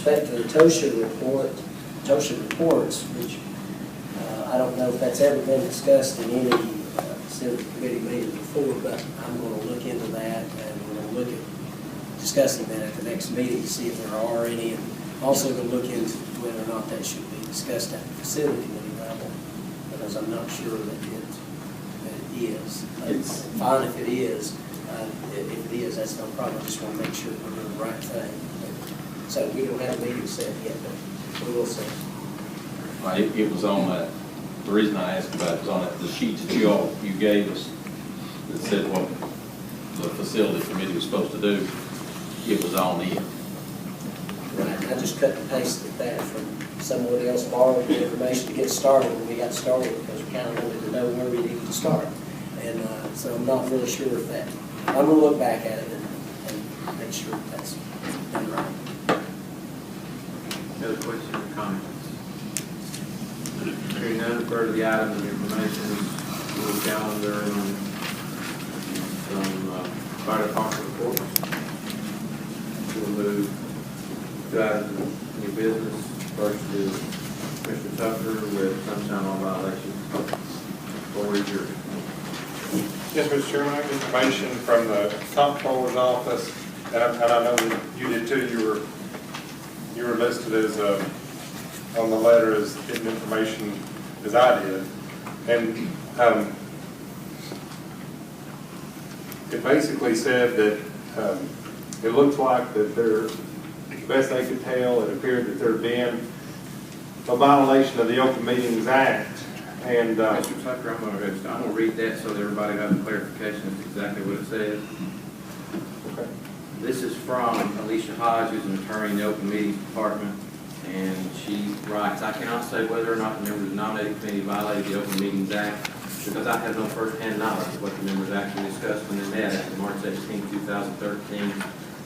respect to the TOSHA reports, which I don't know if that's ever been discussed in any facility committee meeting before, but I'm going to look into that, and we're going to look at discussing that at the next meeting to see if there are any, and also to look into whether or not that should be discussed at the facility committee level, because I'm not sure that it is. It's fine if it is. If it is, that's no problem. I just want to make sure we're doing the right thing. So we don't have a meeting set yet, but we will see. It was on that. The reason I asked about it was on the sheet that you gave us that said what the facility committee was supposed to do. It was on it. Right. I just cut and pasted that from someone else, borrowed the information to get started when we got started, because we kind of wanted to know where we needed to start. And so I'm not really sure if that. I'm going to look back at it and make sure that's done right. Any other questions or comments? Hearing none, refer to the items of information, little calendar, and some fire department reports. We'll move to items of new business. First is Mr. Tucker with sunshine law violations. Or is your Yes, Mr. Chairman, I have information from the comptroller's office, and I know that you did too. You were listed as on the letter as getting information as I did, and it basically said that it looks like that there, the best they could tell, it appeared that there had been a violation of the Open Meetings Act. And Mr. Tucker, I'm going to read that so that everybody has a clarification of exactly what it says. okay. This is from Alicia Hodge, who's an attorney in the Open Meetings Department, and she writes, I cannot say whether or not the members of the nominating committee violated the Open Meetings Act because I have no first-hand knowledge of what the members actually discussed when they met at the March 18, 2013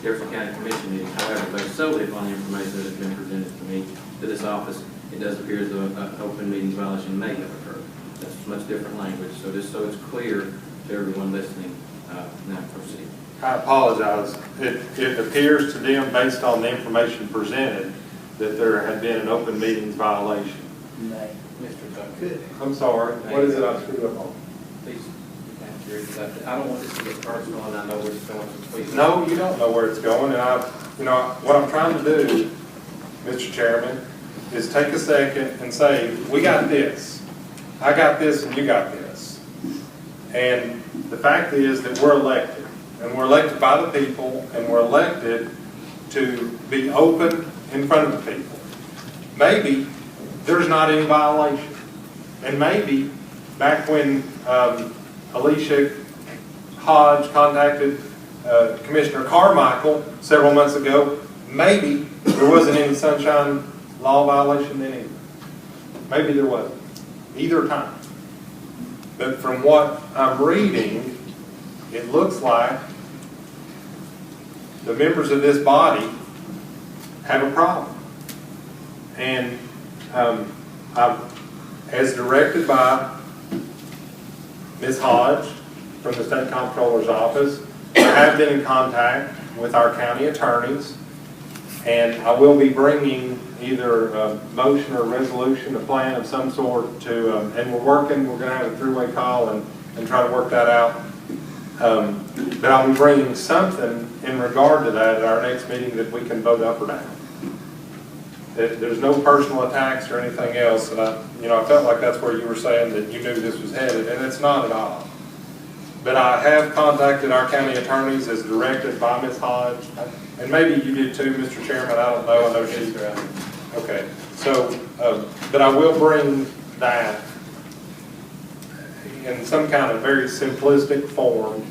Jefferson County Commission meeting. However, based solely upon the information that has been presented to me, to this office, it does appear as though an open meetings violation may have occurred. That's much different language. So just so it's clear to everyone listening, now proceed. I apologize. It appears to them, based on the information presented, that there had been an open meetings violation. May. Mr. Tucker. I'm sorry. What is it I screwed up on? Please, I don't want this to get personal, and I know where it's going, so please. No, you don't know where it's going, and what I'm trying to do, Mr. Chairman, is take a second and say, we got this, I got this, and you got this. And the fact is that we're elected, and we're elected by the people, and we're elected to be open in front of the people. Maybe there's not any violation, and maybe back when Alicia Hodge contacted Commissioner Carmichael several months ago, maybe there wasn't any sunshine law violation then either. Maybe there wasn't. Either time. But from what I'm reading, it looks like the members of this body have a problem. And as directed by Ms. Hodge from the State Comptroller's Office, I have been in contact with our county attorneys, and I will be bringing either a motion or a resolution, a plan of some sort to, and we're going to have a three-way call and try to work that out. But I'll be bringing something in regard to that at our next meeting that we can vote up or down. There's no personal attacks or anything else, and I felt like that's where you were saying that you knew this was headed, and it's not at all. But I have contacted our county attorneys as directed by Ms. Hodge, and maybe you did too, Mr. Chairman. I don't know. I know she's okay. So, but I will bring that in some kind of very simplistic form,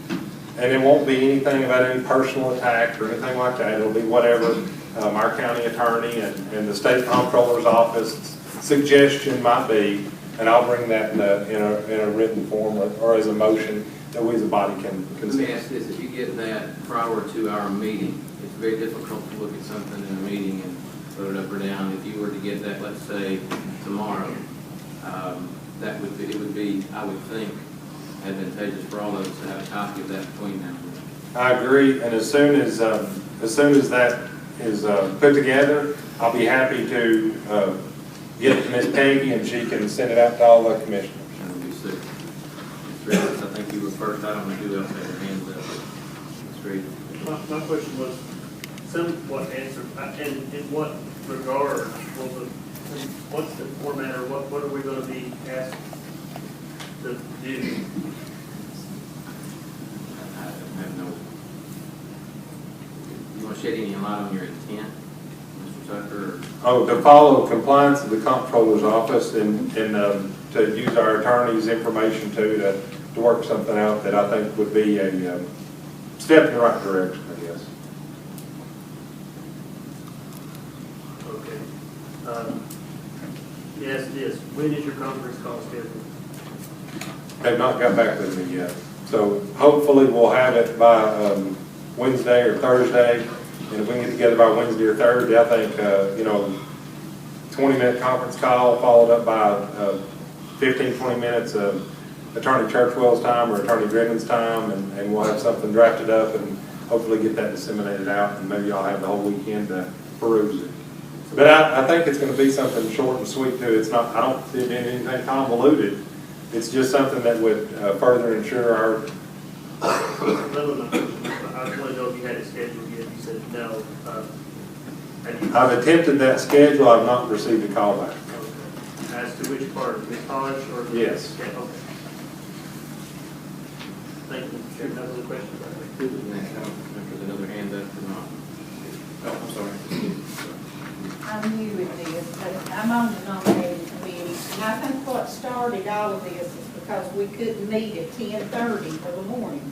and it won't be anything about any personal attack or anything like that. It'll be whatever our county attorney and the state comptroller's office suggestion might be, and I'll bring that in a written form or as a motion that we as a body can Let me ask this: if you get that prior to our meeting, it's very difficult to look at something in a meeting and vote it up or down. If you were to get that, let's say tomorrow, it would be, I would think, advantageous for all of us to have a copy of that between now and then. I agree, and as soon as that is put together, I'll be happy to get it to Ms. Peggy, and she can send it out to all the commissioners. That'll be six. Ms. Reynolds, I think you were first. I don't know who else had their hands up. Ms. Reynolds. My question was somewhat answered, in what regard will what's the format, or what are we going to be asked to do? I have no. You want to shed any light on your intent, Mr. Tucker? Oh, to follow compliance of the comptroller's office and to use our attorney's information to work something out that I think would be a step in the right direction, I guess. Okay. Yes. When is your conference call scheduled? They've not got back with me yet. So hopefully we'll have it by Wednesday or Thursday. And if we can get together by Wednesday or Thursday, I think, 20-minute conference call followed up by 15, 20 minutes of Attorney Churchwell's time or Attorney Driven's time, and we'll have something drafted up and hopefully get that disseminated out, and maybe I'll have the whole weekend to peruse it. But I think it's going to be something short and sweet too. It's not, I don't see it being anything convoluted. It's just something that would further ensure our. I just want to know if you had it scheduled yet. You said no. I've attempted that schedule. I've not received a call back. Okay. As to which part, Ms. Hodge or? Yes. Yeah, okay. Thank you, Mr. Chairman. That was a question. Who was next? I don't know if there's another hand up or not. Oh, I'm sorry. I'm new with this, but I'm on the nominating committee, and I think what started all of this is because we couldn't meet at 10:30 for the morning.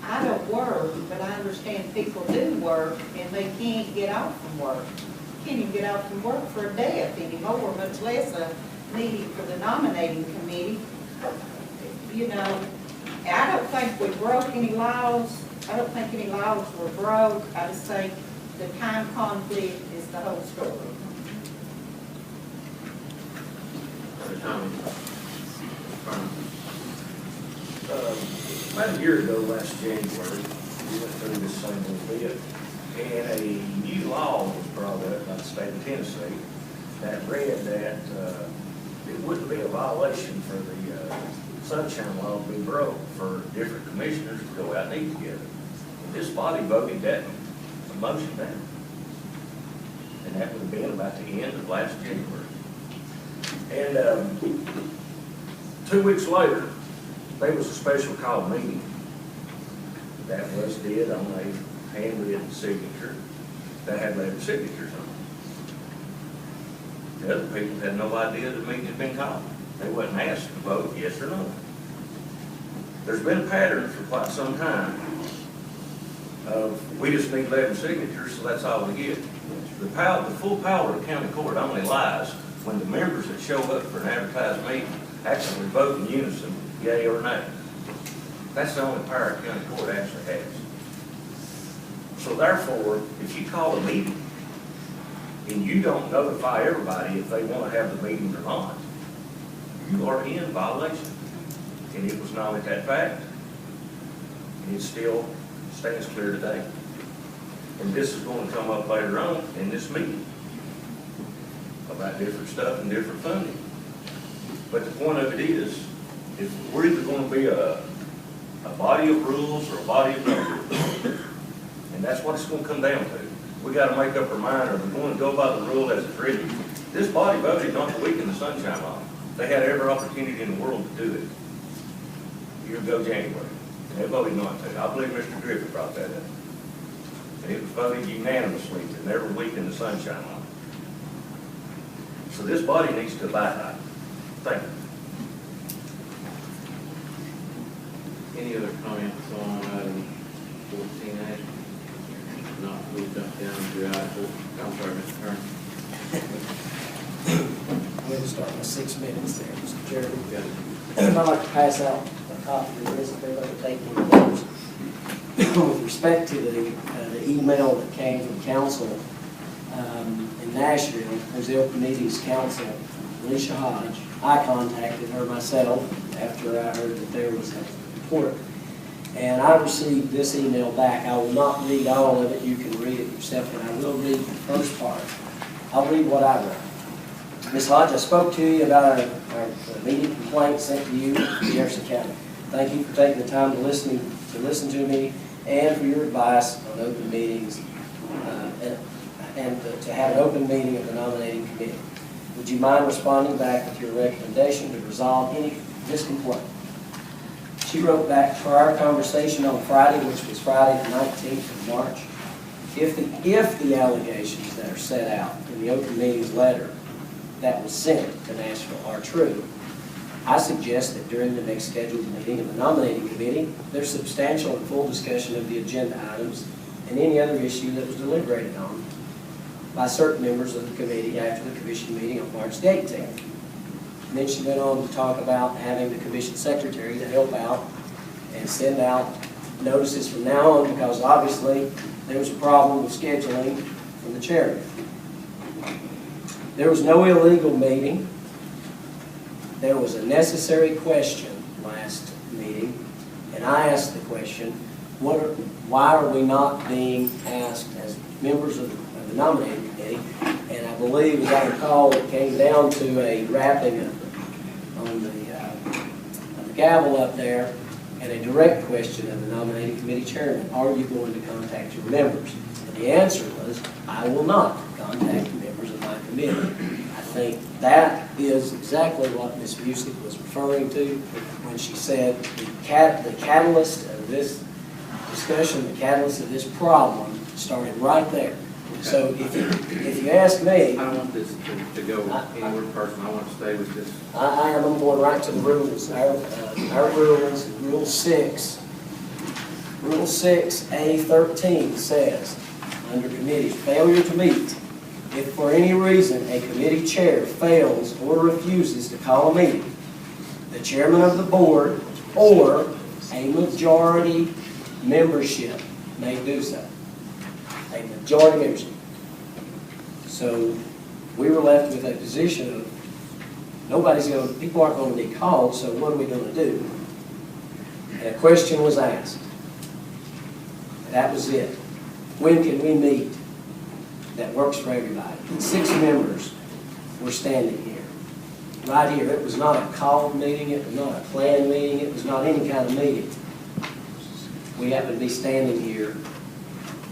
I don't work, but I understand people do work, and they can't get off from work. Can't even get off from work for a death anymore, much less a meeting for the nominating committee. You know, I don't think we broke any laws. I don't think any laws were broke. I just think the time conflict is the whole story. About a year ago, last January, we went through this same little bit, and a new law was brought up by the state of Tennessee that read that it wouldn't be a violation for the sunshine law to be broke for different commissioners to go out and eat together. And this body voted that motion down. And that would have been about the end of last January. And 2 weeks later, there was a special call meeting that was did on a handwritten signature that had 11 signatures on it. The other people had no idea the meeting had been called. They wasn't asked to vote yes or no. There's been a pattern for quite some time of we just need 11 signatures, so that's all we get. The full power of the county court only lies when the members that show up for an advertised meeting actually vote in unison, yea or nay. That's the only power the county court actually has. So therefore, if you call a meeting and you don't notify everybody if they want to have the meeting or not, you are in violation. And it was not at that fact. And it still stands clear today. And this is going to come up later on in this meeting about different stuff and different funding. But the point of it is, if we're either going to be a body of rules or a body of numbers, and that's what it's going to come down to. We got to make up our mind, are we going to go by the rule as it's written? This body voted not to weaken the sunshine law. They had every opportunity in the world to do it. A year ago, January. And they voted not to. I believe Mr. Griffith brought that up. And it was voted unanimously to never weaken the sunshine law. So this body needs to abide by it. Thank you. Any other comments on item 14A? Not, we'll jump down to item 14. I'm sorry, Mr. Kern. I'm going to start my 6 minutes there, Mr. Chairman. I'd like to pass out a copy of this if everybody will take any notes. With respect to the email that came from council in Nashville, there's the Open Meetings Council, Alicia Hodge. I contacted her myself after I heard that there was a report. And I received this email back. I will not read all of it. You can read it yourself, but I will read the first part. I'll read what I wrote. Ms. Hodge, I spoke to you about our immediate complaint sent to you from Jefferson County. Thank you for taking the time to listen to me and for your advice on open meetings and to have an open meeting of the nominating committee. Would you mind responding back with your recommendation to resolve any discomfort? She wrote back, for our conversation on Friday, which was Friday the 19th of March, if the allegations that are set out in the open meetings letter that was sent to Nashville are true, I suggest that during the next scheduled meeting of the nominating committee, there's substantial and full discussion of the agenda items and any other issue that was deliberated on by certain members of the committee after the commission meeting on March the 18th. And then she went on to talk about having the commission secretary to help out and send out notices from now on, because obviously there was a problem with scheduling from the chairman. There was no illegal meeting. There was a necessary question last meeting, and I asked the question, why are we not being asked as members of the nominating committee? And I believe, as I recall, it came down to a rapping on the gavel up there and a direct question of the nominating committee chairman, are you going to contact your members? And the answer was, I will not contact the members of my committee. I think that is exactly what Ms. Busick was referring to when she said the catalyst of this discussion, the catalyst of this problem started right there. So if you ask me, I don't want this to go anywhere personal. I want to stay with this. I'm going right to the rules. Our rules, Rule 6. Rule 6A13 says, under committees, failure to meet. If for any reason a committee chair fails or refuses to call a meeting, the chairman of the board or a majority membership may do so. A majority membership. So we were left with a position of people aren't going to be called, so what are we going to do? And a question was asked. That was it. When can we meet that works for everybody? And 6 members were standing here. Right here. It was not a called meeting. It was not a planned meeting. It was not any kind of meeting. We happened to be standing here,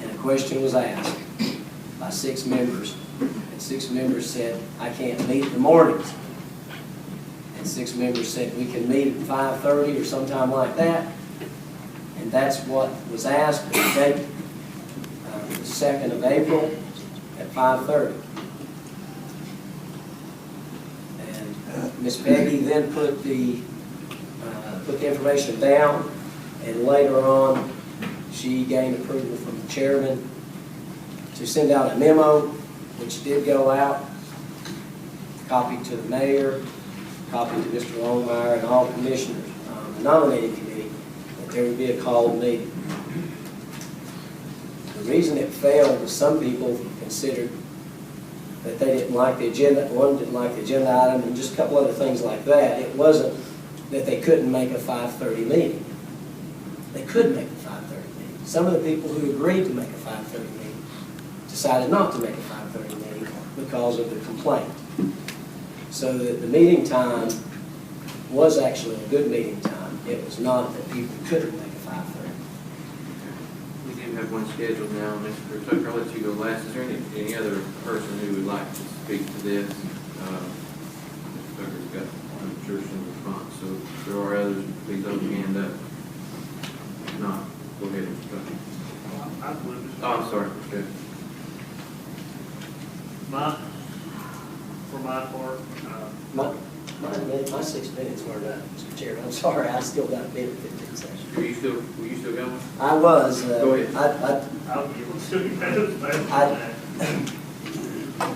and a question was asked by 6 members. And 6 members said, I can't meet in the mornings. And 6 members said, we can meet at 5:30 or sometime like that. And that's what was asked. The date, the 2nd of April at 5:30. And Ms. Peggy then put the information down, and later on she gained approval from the chairman to send out a memo, which did go out, copy to the mayor, copy to Mr. Longmire and all commissioners on the nominating committee, that there would be a called meeting. The reason it failed was some people considered that they didn't like the agenda, one didn't like the agenda item, and just a couple other things like that. It wasn't that they couldn't make a 5:30 meeting. They could make a 5:30 meeting. Some of the people who agreed to make a 5:30 meeting decided not to make a 5:30 meeting because of the complaint. So that the meeting time was actually a good meeting time. It was not that people couldn't make a 5:30. We do have one scheduled now, Mr. Tucker. I'll let you go last. Is there any other person who would like to speak to this? Mr. Tucker's got, I'm sure, some response. So if there are others, please hold your hand up. If not, go ahead, Mr. Tucker. Oh, I'm sorry. Good. For my part, My 6 minutes weren't up, Mr. Chair. I'm sorry, I still got a minute, 15 seconds. Were you still going? I was. Go ahead. I'll give it to you.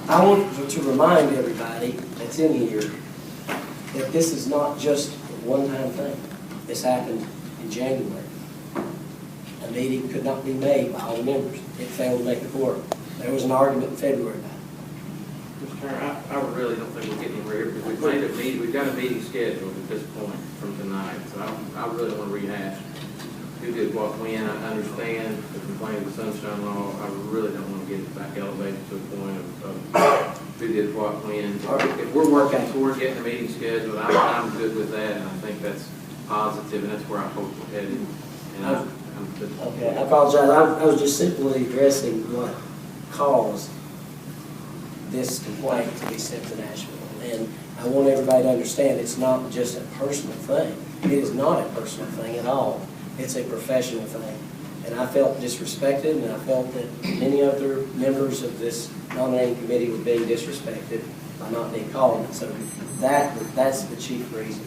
I want to remind everybody that's in here that this is not just a one-time thing. This happened in January. A meeting could not be made by all the members. It failed to make a quorum. There was an argument in February about it. Mr. Turner, I really don't think we're getting anywhere because we've got a meeting scheduled at this point from tonight. So I really don't want to rehash who did what when. I understand the complaint of the Sunshine Law. I really don't want to get it back elevated to a point of who did what when. If we're working toward getting a meeting scheduled, I'm good with that, and I think that's positive, and that's where I hope we're headed. And I'm good. Okay, I apologize, I was just simply addressing what caused this complaint to be sent to Nashville. And I want everybody to understand, it's not just a personal thing. It is not a personal thing at all. It's a professional thing. And I felt disrespected, and I felt that many other members of this nominating committee were being disrespected by not being called. And so that's the chief reason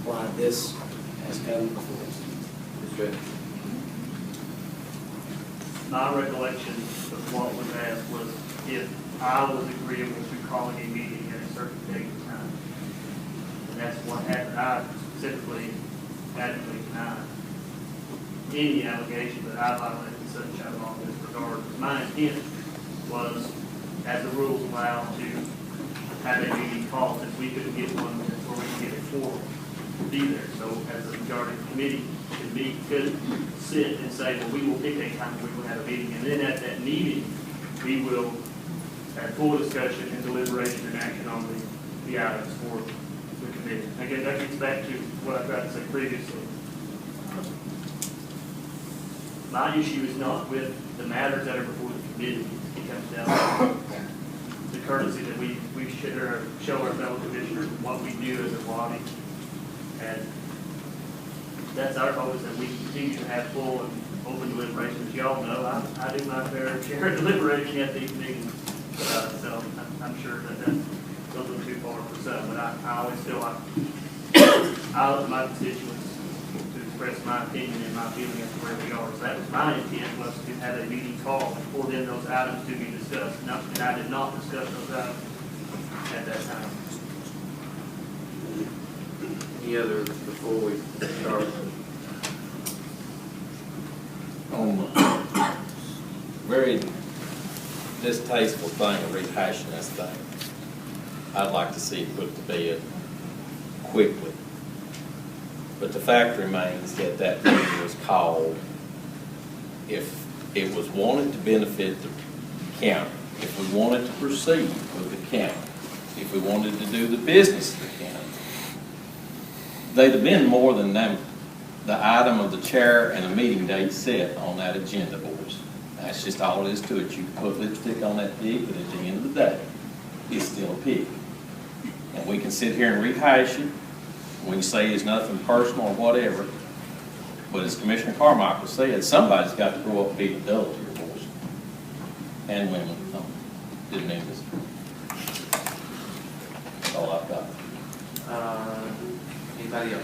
why this has come before us. That's good. My recollection of what was asked was if I was agreeable to calling a meeting at a certain date and time. And that's what happened. I specifically adamantly denied any allegation that I violated Sunshine Law in this regard. My intent was, as the rules allow, to have a meeting called, since we couldn't get one before we could get a forum to be there. So as the majority of the committee could sit and say, well, we will pick a time we will have a meeting, and then at that meeting, we will have full discussion and deliberation and action on the items for the committee. Again, that gets back to what I tried to say previously. My issue is not with the matters that are before the committee. It comes down to the courtesy that we should show our fellow commissioners what we do as a body. And that's our hope, is that we continue to have full and open deliberations. As y'all know, I do my fair share of deliberating at these meetings. So I'm sure that that's a little too far for some, but I always feel like I owe my constituents to express my opinion and my feeling as to where we are. So that was my intent, was to have a meeting called for then those items to be discussed. And I did not discuss those items at that time. Any other before we start? On the very distasteful thing of rehashing this thing, I'd like to see it put to bed quickly. But the fact remains that that meeting was called. If it was wanted to benefit the county, if we wanted to proceed with the county, if we wanted to do the business of the county, they'd have been more than them, the item of the chair and a meeting date set on that agenda, boys. That's just all it is to it. You can put lipstick on that pig, but at the end of the day, it's still a pig. And we can sit here and rehash it. We can say it's nothing personal or whatever. But as Commissioner Carmichael said, somebody's got to grow up and be an adult here, boys. And women. No, didn't mean this. That's all I've got. Anybody else?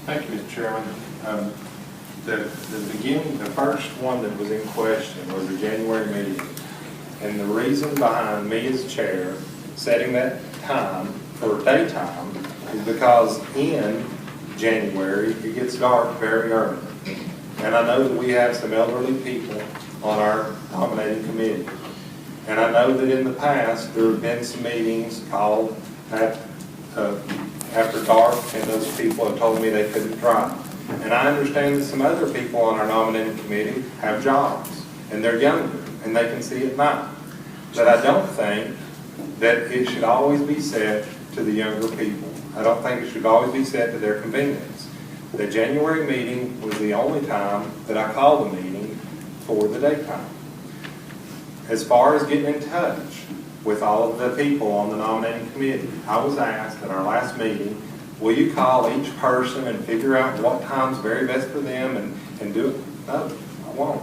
Thank you, Mr. Chairman. The beginning, the first one that was in question was the January meeting. And the reason behind me as chair setting that time for daytime is because in January, it gets dark very early. And I know that we have some elderly people on our nominating committee. And I know that in the past, there have been some meetings called after dark, and those people have told me they couldn't drive. And I understand that some other people on our nominating committee have jobs, and they're younger, and they can see at night. But I don't think that it should always be set to the younger people. I don't think it should always be set to their convenience. The January meeting was the only time that I called a meeting for the daytime. As far as getting in touch with all of the people on the nominating committee, I was asked at our last meeting, will you call each person and figure out what time's very best for them and do it? No, I won't.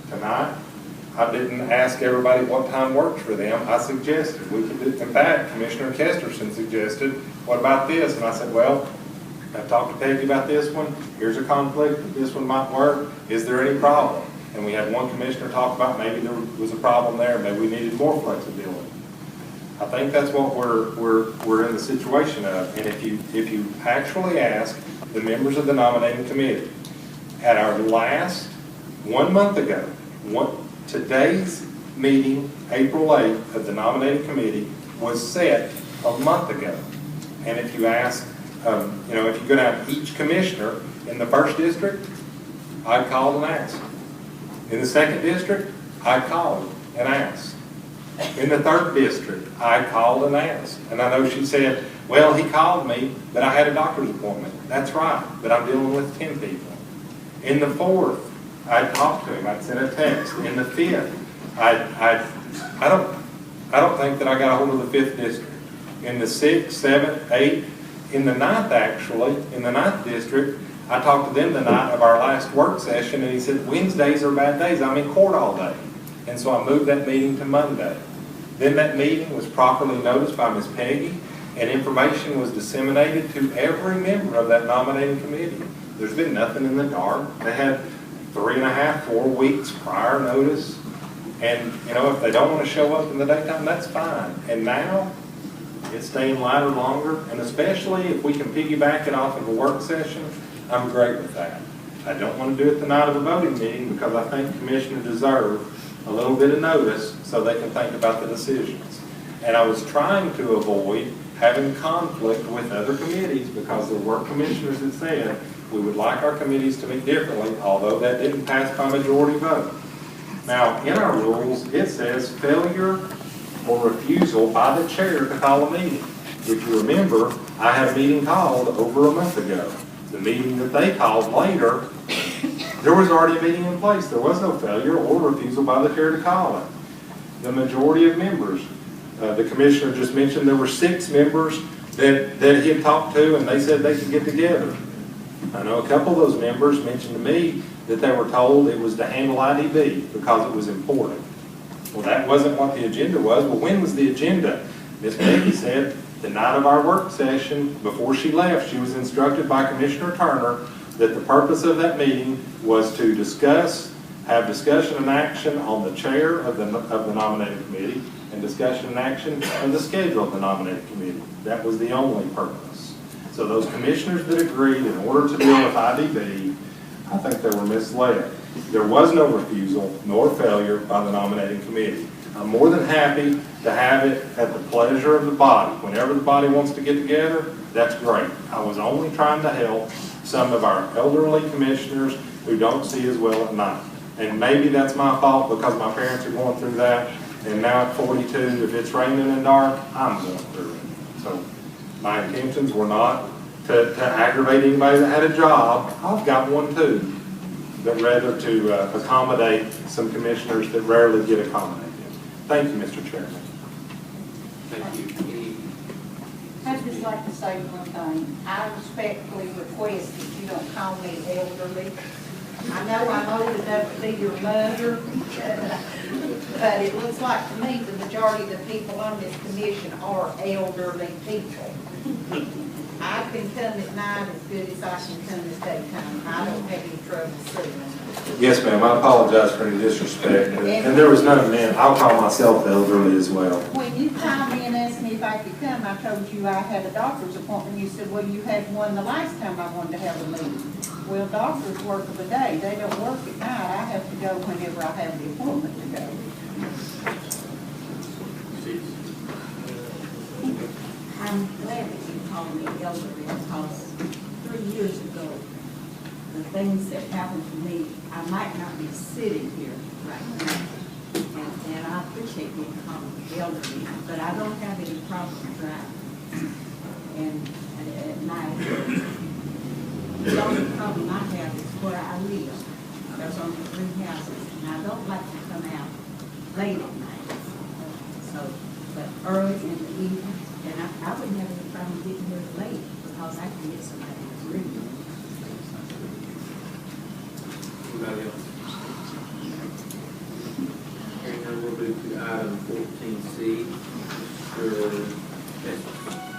Tonight, I didn't ask everybody what time works for them. I suggested we could do it. In fact, Commissioner Kesterson suggested, what about this? And I said, well, I've talked to Peggy about this one. Here's a conflict. This one might work. Is there any problem? And we had one commissioner talk about maybe there was a problem there. Maybe we needed more flexibility. I think that's what we're in the situation of. And if you actually ask the members of the nominating committee, at our last 1 month ago, today's meeting, April 8th, of the nominating committee was set a month ago. And if you ask, if you go down to each commissioner in the first district, I'd call and ask. In the second district, I called and asked. In the 3rd district, I called and asked. And I know she said, well, he called me, but I had a doctor's appointment. That's right, but I'm dealing with 10 people. In the 4th, I talked to him, I sent a text. In the 5th, I don't think that I got a hold of the 5th district. In the 6th, 7th, 8th, in the 9th actually, in the 9th district, I talked to them the night of our last work session, and he said, Wednesdays are bad days, I'm in court all day. And so I moved that meeting to Monday. Then that meeting was properly noticed by Ms. Peggy, and information was disseminated to every member of that nominating committee. There's been nothing in the dark. They had 3.5, 4 weeks prior notice. And, you know, if they don't want to show up in the daytime, that's fine. And now, it's staying lighter longer, and especially if we can piggyback it off of a work session, I'm great with that. I don't want to do it the night of the voting meeting because I think commissioners deserve a little bit of notice so they can think about the decisions. And I was trying to avoid having conflict with other committees because there were commissioners that said we would like our committees to meet differently, although that didn't pass by majority vote. Now, in our rules, it says failure or refusal by the chair to call a meeting. If you remember, I had a meeting called over a month ago. The meeting that they called later, there was already a meeting in place. There was no failure or refusal by the chair to call it. The majority of members, the commissioner just mentioned there were 6 members that he had talked to, and they said they could get together. I know a couple of those members mentioned to me that they were told it was to handle IDB because it was important. Well, that wasn't what the agenda was. Well, when was the agenda? Ms. Peggy said the night of our work session, before she left, she was instructed by Commissioner Turner that the purpose of that meeting was to have discussion and action on the chair of the nominating committee and discussion and action on the schedule of the nominating committee. That was the only purpose. So those commissioners that agreed in order to deal with IDB, I think they were misled. There was no refusal nor failure by the nominating committee. I'm more than happy to have it at the pleasure of the body. Whenever the body wants to get together, that's great. I was only trying to help some of our elderly commissioners who don't see as well at night. And maybe that's my fault because my parents are going through that. And now at 42, if it's raining and dark, I'm going through it. So my intentions were not to aggravate anybody that had a job. I've got one too. But rather to accommodate some commissioners that rarely get accommodated. Thank you, Mr. Chairman. Thank you. I'd just like to say one thing. I respectfully request that you don't call me elderly. I know I'm old enough to be your mother, but it looks like to me the majority of the people on this commission are elderly people. I can come at night as good as I can come at daytime. I don't have any trouble seeing. Yes, ma'am. I apologize for any disrespect. And there was none meant. I'll call myself elderly as well. When you called me and asked me if I could come, I told you I had a doctor's appointment. You said, well, you had one the last time I wanted to have a meeting. Well, doctors work of the day. They don't work at night. I have to go whenever I have the appointment to go. I'm glad that you called me elderly because 3 years ago, the things that happened to me, I might not be sitting here right now. And I appreciate being called elderly, but I don't have any problem driving. And at night, the only problem I have is where I live. There's only 3 houses, and I don't like to come out late at night. So, but early in the evening, and I wouldn't have any problem getting here late because I can get somebody to read me. Anybody else? Hearing none, we'll move to item 14C. Mr. Jefferson.